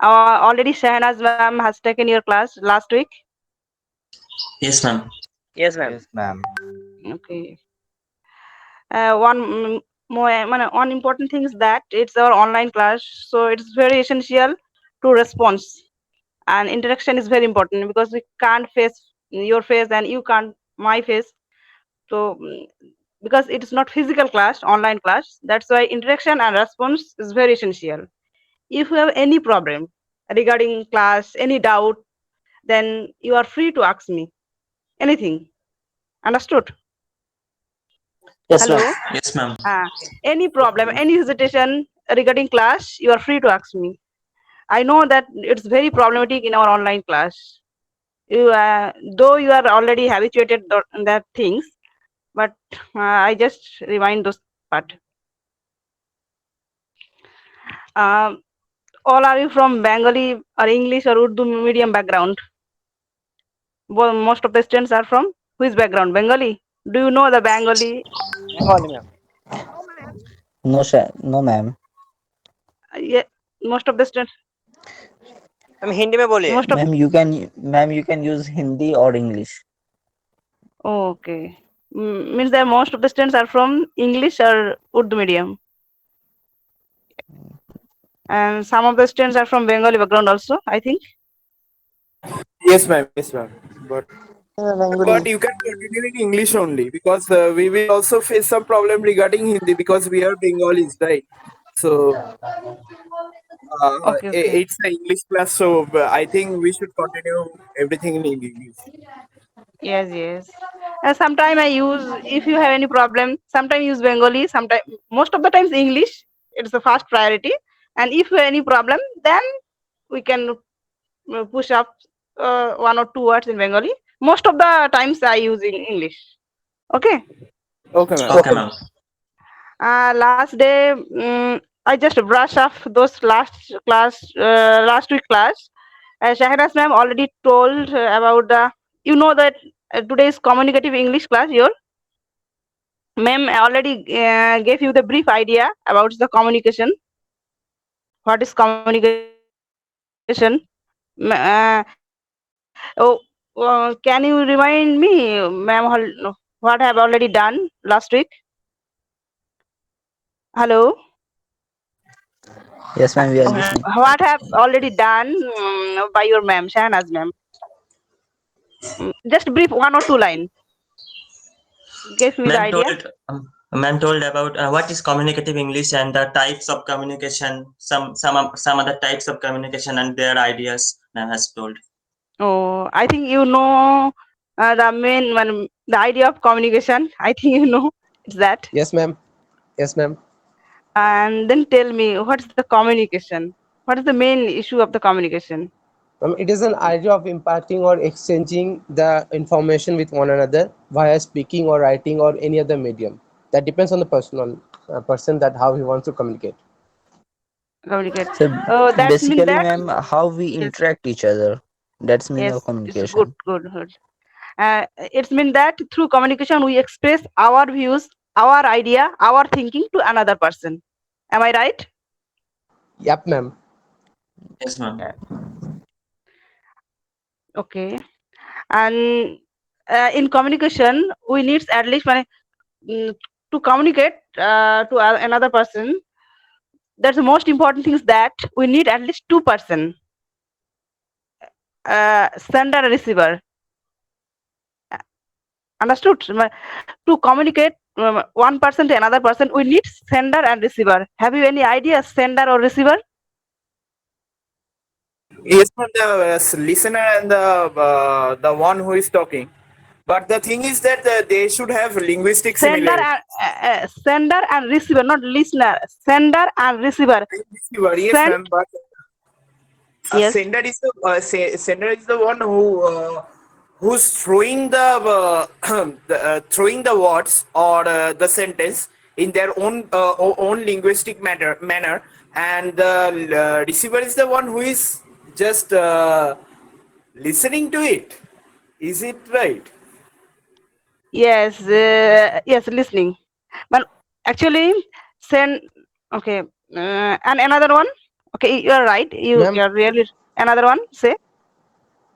Already Shahnaz ma'am has taken your class last week. Yes, ma'am. Yes, ma'am. Yes, ma'am. Okay. One important thing is that it's our online class, so it's very essential to response, and interaction is very important because we can't face your face and you can't my face. So because it's not physical class, online class, that's why interaction and response is very essential. If you have any problem regarding class, any doubt, then you are free to ask me anything. Understood? Yes, ma'am. Hello? Yes, ma'am. Any problem, any hesitation regarding class, you are free to ask me. I know that it's very problematic in our online class. Though you are already habituated that things, but I just remind those part. Um, all are you from Bengali or English or Urdu medium background? Well, most of the students are from which background? Bengali. Do you know the Bengali? Bengali, ma'am. No, no, ma'am. Yeah, most of the students. हम हिंदी में बोलिए. Most of. Ma'am, you can use Hindi or English. Okay. Means that most of the students are from English or Urdu medium. And some of the students are from Bengali background also, I think. Yes, ma'am. Yes, ma'am. But Bengali. you can continue in English only because we will also face some problem regarding Hindi because we are Bengalis, right? So Okay, okay. it's an English class, so I think we should continue everything in English. Yes, yes. And sometimes I use, if you have any problem, sometimes use Bengali, sometimes, most of the times English. It's the first priority. And if you have any problem, then we can push up one or two words in Bengali. Most of the times I use in English. Okay. Okay, ma'am. Okay, ma'am. Last day, I just brush off those last week class. Shahraz ma'am already told about the, you know that today's communicative English class, your ma'am already gave you the brief idea about the communication. What is communication? Can you remind me, ma'am, what have already done last week? Hello. Yes, ma'am, we are listening. What have already done by your ma'am, Shahnaz ma'am? Just brief one or two line. Give me the Ma'am idea. told, ma'am told about what is communicative English and the types of communication, some other types of communication and their ideas. Ma'am has told. Oh, I think you know the main one, the idea of communication. I think you know it's that. Yes, ma'am. Yes, ma'am. And then tell me, what is the communication? What is the main issue of the communication? It is an idea of imparting or exchanging the information with one another via speaking or writing or any other medium. That depends on the person that how he wants to communicate. Communicate. So That's mean basically, that. ma'am, how we Yes, interact each other. That's mean of yes, it's good, communication. good, good. It's mean that through communication we express our views, our idea, our thinking to another person. Am I right? Yep, ma'am. Yes, ma'am. Okay. And in communication, we need at least to communicate to another person. That's the most important thing is that we need at least two person, sender and receiver. Understood? To communicate one person to another person, we need sender and receiver. Have you any idea, sender or receiver? Yes, from the listener and the one who is talking. But the thing is that they should have linguistic similarity. Sender and receiver, not listener. Sender and receiver. Yes, Send. ma'am. But Yes. sender is the one who's throwing throwing the words or the sentence in their own linguistic manner, and the receiver is the one who is just listening to it. Is it right? Yes, yes, listening. But actually, send. Okay, and another one. Okay, you are right. You Ma'am, are really. Another one, say.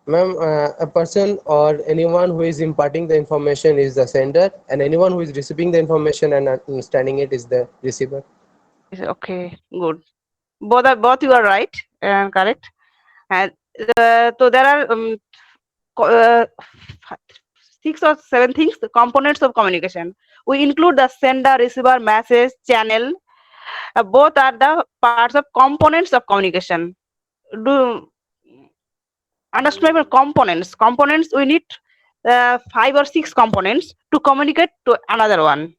ma'am, a person or anyone who is imparting the information is the sender, and anyone who is receiving the information and understanding it is the receiver. Okay, good. Both you are right and correct. And so there are co- uh, 6 or 7 things, the components of communication. We include the sender, receiver, message, channel. Both are the parts of components of communication. Do understand about components? Components, we need 5 or 6 components to communicate to another one.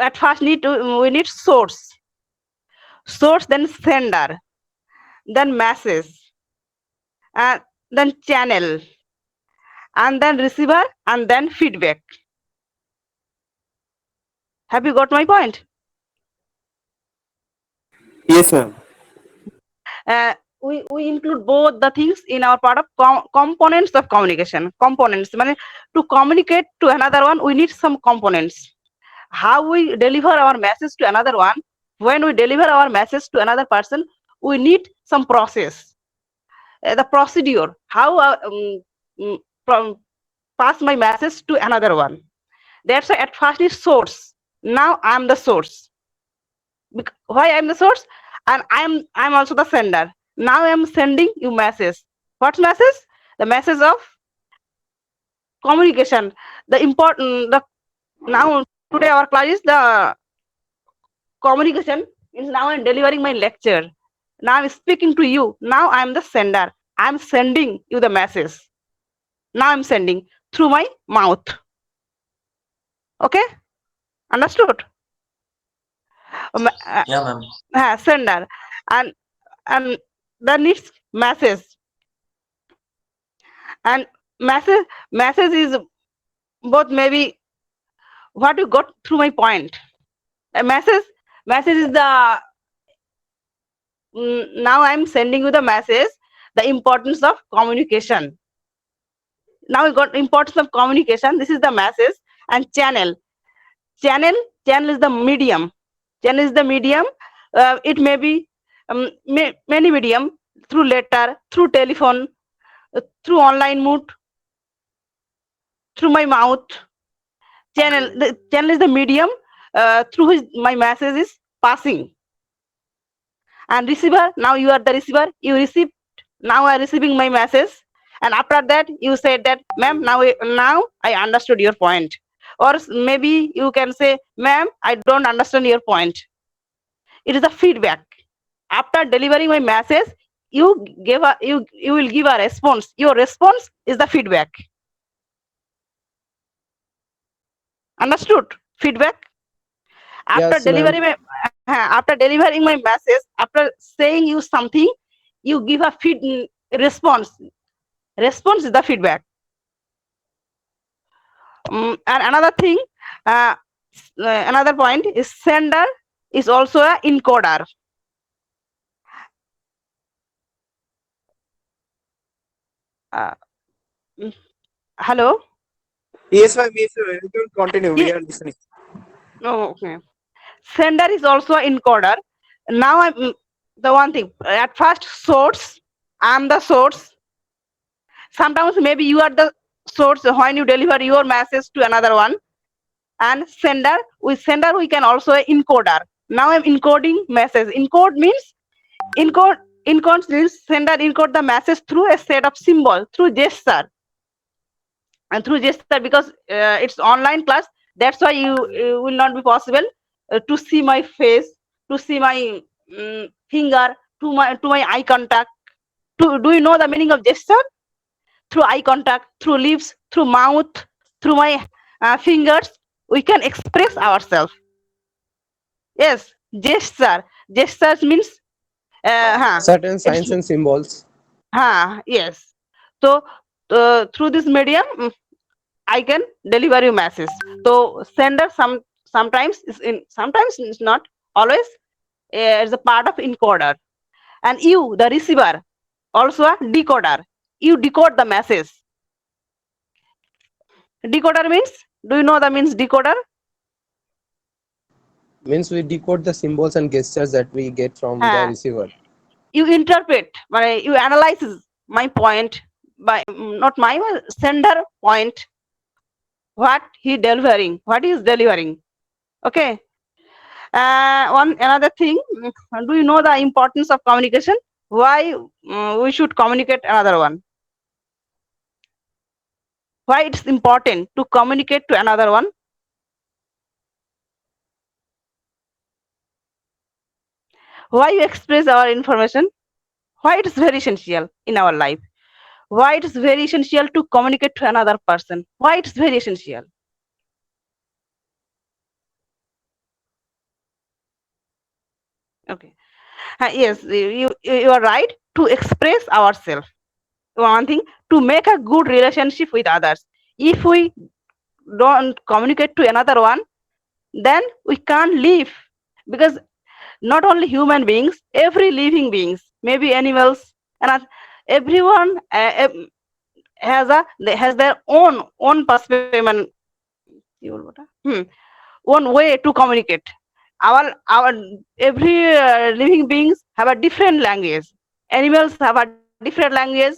At first, we need source, then sender, then message, then channel, and then receiver, and then feedback. Have you got my point? Yes, ma'am. We include both the things in our part of components of communication. Components, mean to communicate to another one, we need some components. How we deliver our message to another one, when we deliver our message to another person, we need some process, the procedure, how pass my message to another one. That's why at first is source. Now I am the source. Why I am the source? And I'm also the sender. Now I am sending you message. What message? The message of communication. Now today our class is the communication. Means now I'm delivering my lecture. Now I'm speaking to you. Now I'm the sender. I'm sending you the message. Now I'm sending through my mouth. Okay, understood? Yeah, ma'am. Sender, and then it's message, and message is both, maybe what you got through my point. A message is the now I'm sending you the message, the importance of communication. Now we got importance of communication. This is the message. And channel is the medium. Channel is the medium. It may be many medium, through letter, through telephone, through online mode, through my mouth. The channel is the medium through which my message is passing. And receiver, now you are the receiver. You receive. Now I am receiving my message, and after that you said that, ma'am, now I understood your point. Or maybe you can say, ma'am, I don't understand your point. It is a feedback. After delivering my message, you will give a response. Your response is the feedback. Understood? Feedback. After Yes, ma'am. delivering my message, after saying you something, you give a response. Response is the feedback. And another thing, another point is sender is also an encoder. Hello? Yes, ma'am. Yes, ma'am. You can continue. We are listening. Oh, okay. Sender is also an encoder. Now I'm the one thing. At first, source. I'm the source. Sometimes maybe you are the source when you deliver your message to another one. And sender, with sender we can also encoder. Now I'm encoding message. Encode means sender encode the message through a set of symbol, through gesture. And through gesture, because it's online class, that's why you will not be possible to see my face, to see my finger, to my eye contact. Do you know the meaning of gesture? Through eye contact, through lips, through mouth, through my fingers, we can express ourselves. Yes, gestures means Certain signs and symbols. yes. So through this medium, I can deliver you message. So sender sometimes it's not always. It's a part of encoder. And you, the receiver, also a decoder. You decode the message. Decoder means, do you know the means decoder? Means we decode the symbols and gestures that we get from the হ্যাঁ, receiver. you interpret, you analyze my point by not my sender point, what he delivering, what he is delivering. Okay. One another thing, do you know the importance of communication? Why we should communicate another one? Why it's important to communicate to another one? Why you express our information? Why it is very essential in our life? Why it is very essential to communicate to another person? Why it is very essential? Okay. Yes, you are right, to express ourselves. One thing, to make a good relationship with others. If we don't communicate to another one, then we can't live, because not only human beings, every living beings, maybe animals, and everyone has their own perspective and one way to communicate. Our every living beings have a different language. Animals have a different language,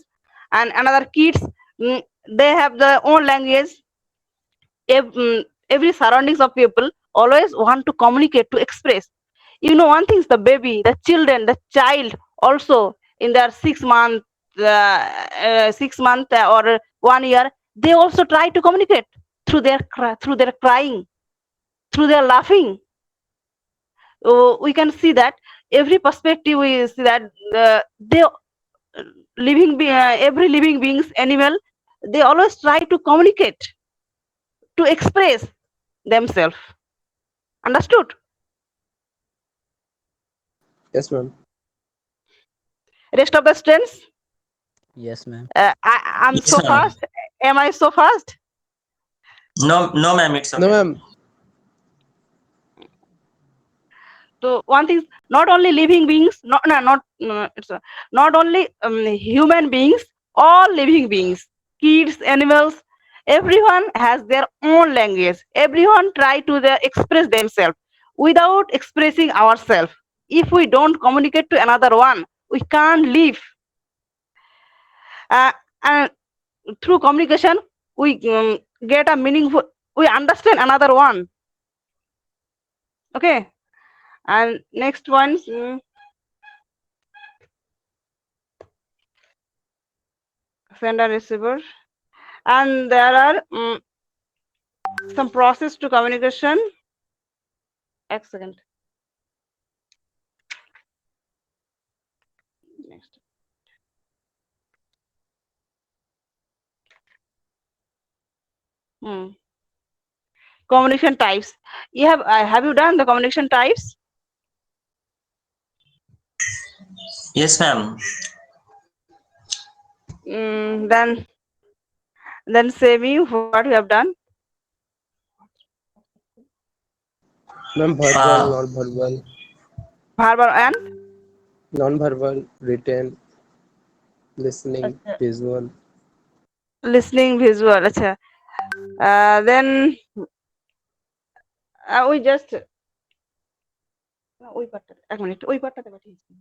and another kids, they have their own language. Every surroundings of people always want to communicate, to express. You know, one thing is the baby, the children, the child also in their 6 month, 6 month or 1 year, they also try to communicate through their crying, through their laughing. We can see that every perspective, we see that they every living beings, animal, they always try to communicate, to express themselves. Understood? Yes, ma'am. Rest of the students, Yes, ma'am. I'm Yes, so ma'am. fast. Am I so fast? No, ma'am, it's okay. No, ma'am. So one thing, not only living beings, not only human beings, all living beings, kids, animals, everyone has their own language. Everyone try to express themselves without expressing ourselves. If we don't communicate to another one, we can't live. And through communication, we get a meaningful, we understand another one. Okay. And next one, sender receiver, and there are some process to communication. Excellent. Next. Communication types. Have you done the communication types? Yes, ma'am. Then say me what you have done. Ma'am, verbal, non-verbal. Verbal and Non-verbal, written, listening, visual. listening, visual. Acha. Then we just এক minute ওই পার্টটাতে পাঠিয়েছি।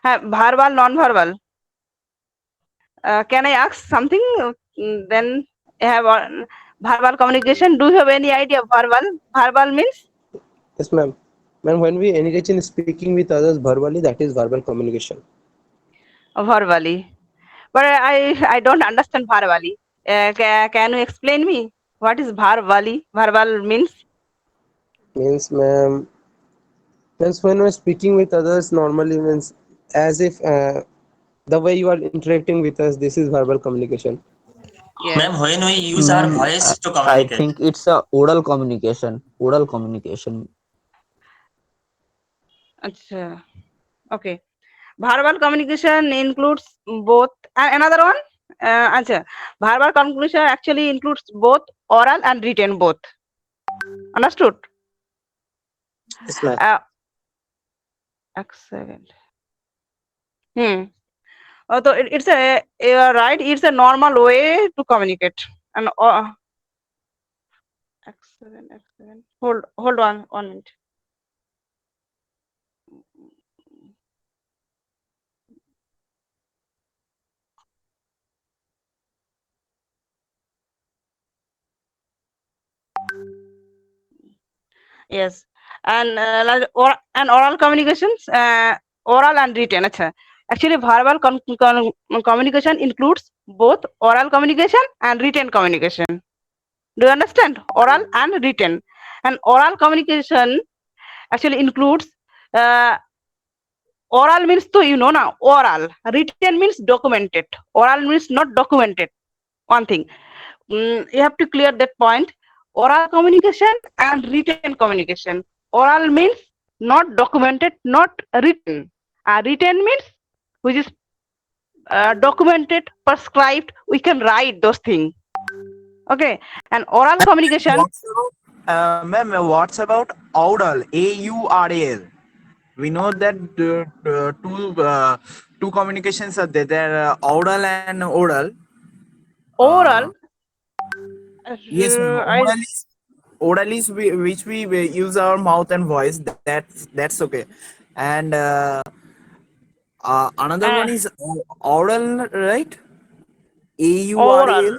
হ্যাঁ, verbal, non-verbal. Can I ask something? Then I have verbal communication. Do you have any idea of verbal? Verbal means? Yes, ma'am. Ma'am, when we engage in speaking with others verbally, that is verbal communication. Verbally. But I don't understand verbally. Can you explain me what is verbally? Verbal means? Means, ma'am, means when we're speaking with others normally, means as if the way you are interacting with us, this is verbal communication. Yes. Ma'am, when we use our Ma'am, voice to I communicate. think it's a oral communication. Oral communication. Acha. Okay. Verbal communication includes both. Another one? Acha. Verbal communication actually includes both oral and written, both. Understood? Yes, ma'am. Excellent. So it's you're right. It's a normal way to communicate, and X7. Hold on 1 minute. Yes, and oral communications, oral and written. Acha. Actually, verbal communication includes both oral communication and written communication. Do you understand? Oral and written. And oral communication actually includes oral means to now oral. Written means documented. Oral means not documented. One thing. You have to clear that point. Oral communication and written communication. Oral means not documented, not written. Written means which is documented, prescribed. We can write those things. Okay, and oral communication. Ma'am, what's about oral? AURAL. We know that two communications are there. There are oral and oral. Oral. Yes, ma'am. Oral is which we use our mouth and voice. That's okay. And another one is oral, right? AURAL.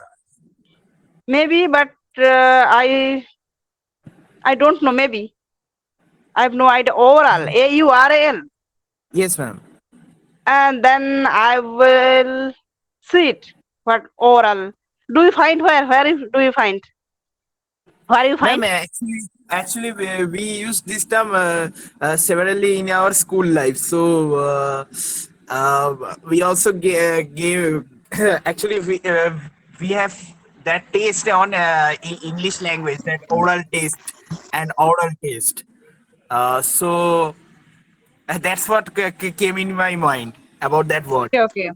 Maybe, but I don't know. Maybe I have no idea. Oral. AURAL. Yes, ma'am. And then I will see it. But oral. Do you find where? Do you find? Where you find? Ma'am, actually, we use this term severally in our school life. So we also gave actually we have that taste on English language, that oral taste and oral taste. So that's what came in my mind about that word. Okay.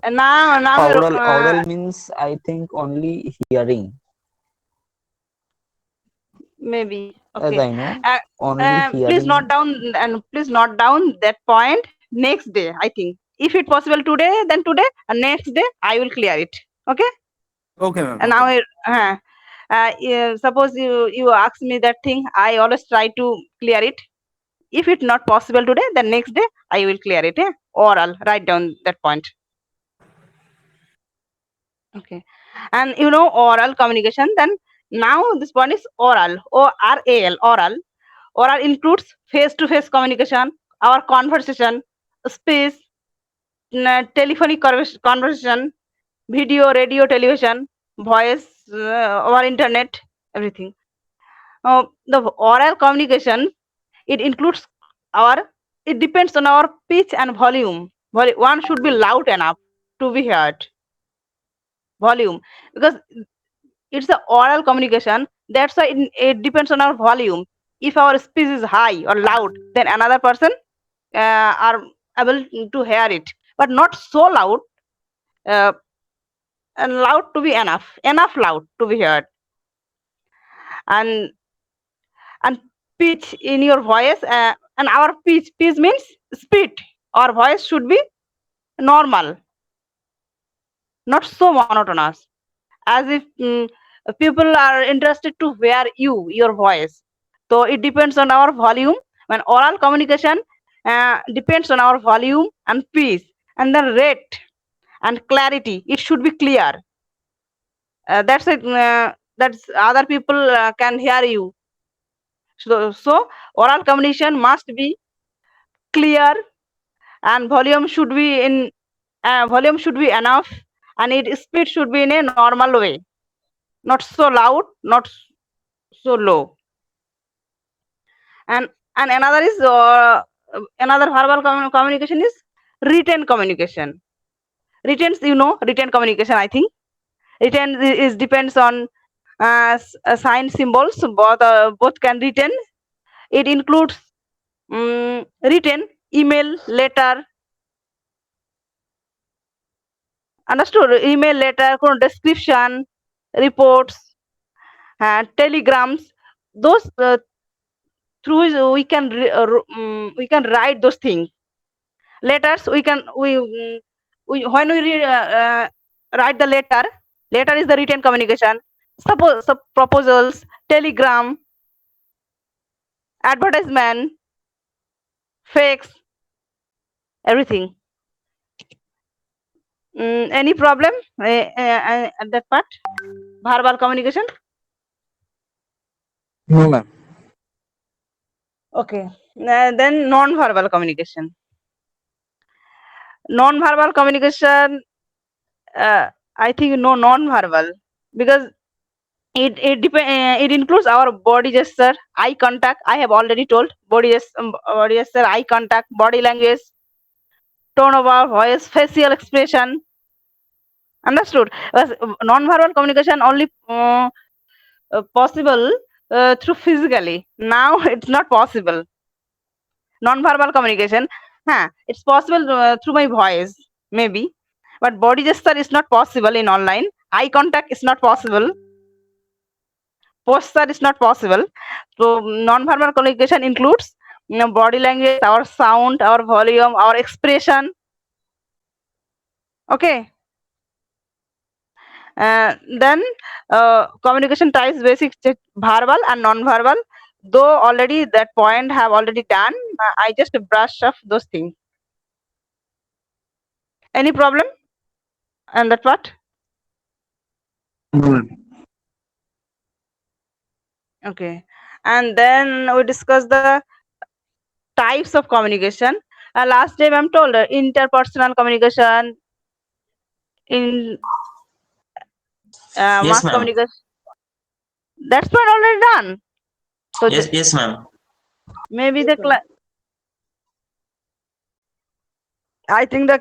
And now Oral means I think only hearing. maybe. As Okay. I know, only hearing. Please note down that point next day. I think if it possible today, then today, and next day I will clear it. Okay. Okay, ma'am. And now suppose you ask me that thing, I always try to clear it. If it's not possible today, then next day I will clear it. Oral. Write down that point. Okay. And oral communication. Then now this one is oral. ORAL. Oral. Oral includes face-to-face communication, our conversation, speech, telephonic conversation, video, radio, television, voice, over internet, everything. The oral communication, it includes it depends on our pitch and volume. One should be loud enough to be heard. Volume, because it's the oral communication. That's why it depends on our volume. If our speech is high or loud, then another person are able to hear it, but not so loud, and loud to be enough loud to be heard. And pitch in your voice, and our pitch means speed. Our voice should be normal, not so monotonous, as if people are interested to hear your voice. So it depends on our volume. When oral communication depends on our volume and pitch, and the rate and clarity, it should be clear. That's it. That's other people can hear you. So oral communication must be clear, and volume should be enough, and its speed should be in a normal way, not so loud, not so low. And another is another verbal communication is written communication. Written communication, I think. Written is depends on sign symbols. Both can written. It includes written, email, letter. Understood? Email, letter, description, reports, telegrams. Those through we can write those things. Letters when we write the letter is the written communication. suppose proposals, telegram, advertisement, fakes, everything. Any problem at that part? Verbal communication. No, ma'am. Okay. Then non-verbal communication. Non-verbal communication. I think no non-verbal, because it includes our body gesture, eye contact. I have already told body gesture, eye contact, body language, tone of our voice, facial expression. Understood? Because non-verbal communication only possible through physically. Now it's not possible. Non-verbal communication, it's possible through my voice, maybe, but body gesture is not possible in online. Eye contact is not possible. Posture is not possible. So non-verbal communication includes body language, our sound, our volume, our expression. Okay. Then communication types, basic verbal and non-verbal. Though already that point have already done, I just brush off those things. Any problem? And that part? No, ma'am. Okay. And then we discuss the types of communication. Last time I'm told interpersonal communication, in Yes, mass ma'am. communication. That's part already done. So Yes, ma'am. maybe the I think the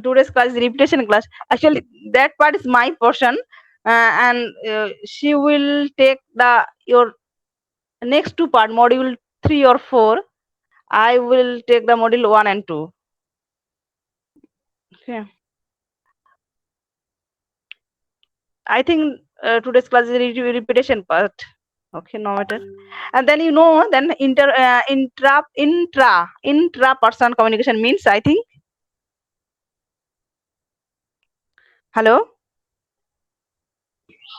today's class is repetition class. Actually, that part is my portion, and she will take your next two part, module 3 or 4. I will take the module 1 and 2. Okay. I think today's class is repetition part. Okay, no matter. And then then intra-person communication means, I think. Hello.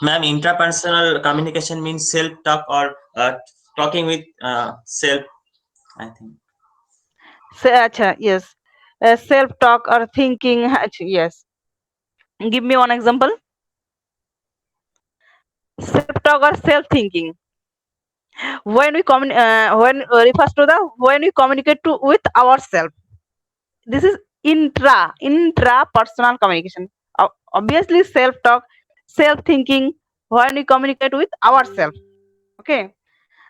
Ma'am, intrapersonal communication means self-talk or talking with self, I think. Yes. Self-talk or thinking. Yes. Give me one example. Self-talk or self-thinking. When we refers to the when we communicate with ourselves. This is intra-personal communication. Obviously, self-talk, self-thinking when we communicate with ourselves. Okay.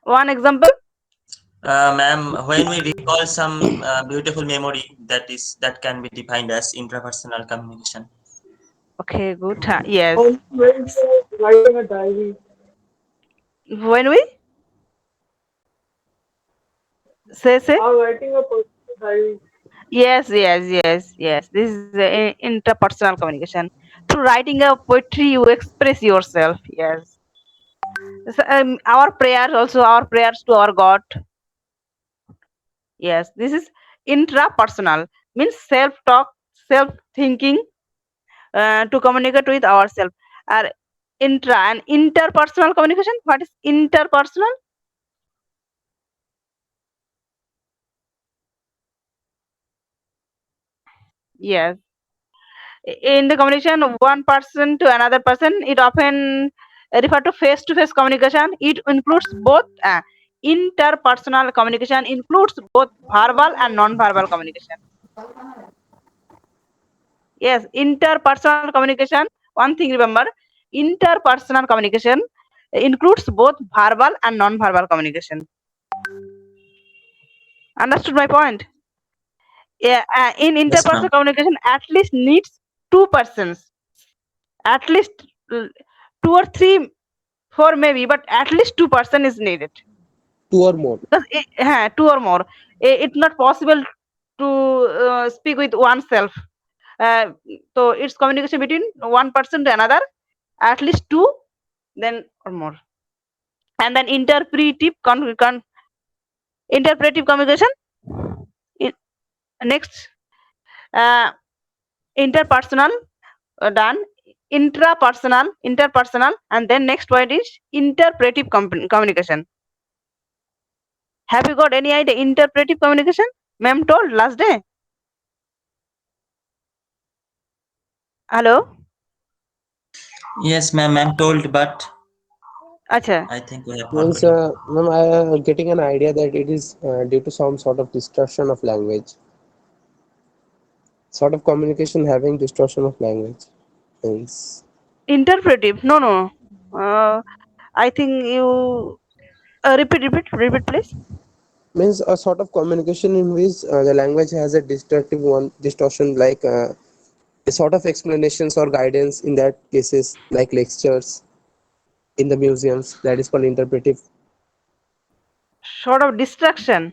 One example. Ma'am, when we recall some beautiful memory, that can be defined as intrapersonal communication. Okay, good. Yes. When writing a diary. When we say. Or writing a personal diary. Yes. This is interpersonal communication. Through writing a poetry, you express yourself. Yes. So, our prayers to our God. Yes, this is intrapersonal, means self-talk, self-thinking to communicate with ourselves. And intra and interpersonal communication. What is interpersonal? Yes. In the communication of one person to another person, it often refer to face-to-face communication. It includes both interpersonal communication includes both verbal and non-verbal communication. Yes, interpersonal communication. One thing remember, interpersonal communication includes both verbal and non-verbal communication. Understood my point? Yeah, in interpersonal ma'am. communication, at least needs two persons. At least 2 or 3, 4 maybe, but at least 2 person is needed. 2 or more. Because 2 or more. It's not possible to speak with oneself. So it's communication between one person to another, at least 2, then or more. And then interpretive communication. Next, interpersonal done. interpersonal, and then next word is interpretive communication. Have you got any idea interpretive communication? Ma'am told last day. Hello? Yes, ma'am, I'm told, but Acha. I think we have Means, forgotten. ma'am, I am getting an idea that it is due to some sort of distortion of language. Sort of communication having distortion of language. Means, Interpretive. No. I think you repeat, please. means a sort of communication in which the language has a distortion, like a sort of explanations or guidance in that cases, like lectures in the museums. That is called interpretive. Sort of distraction.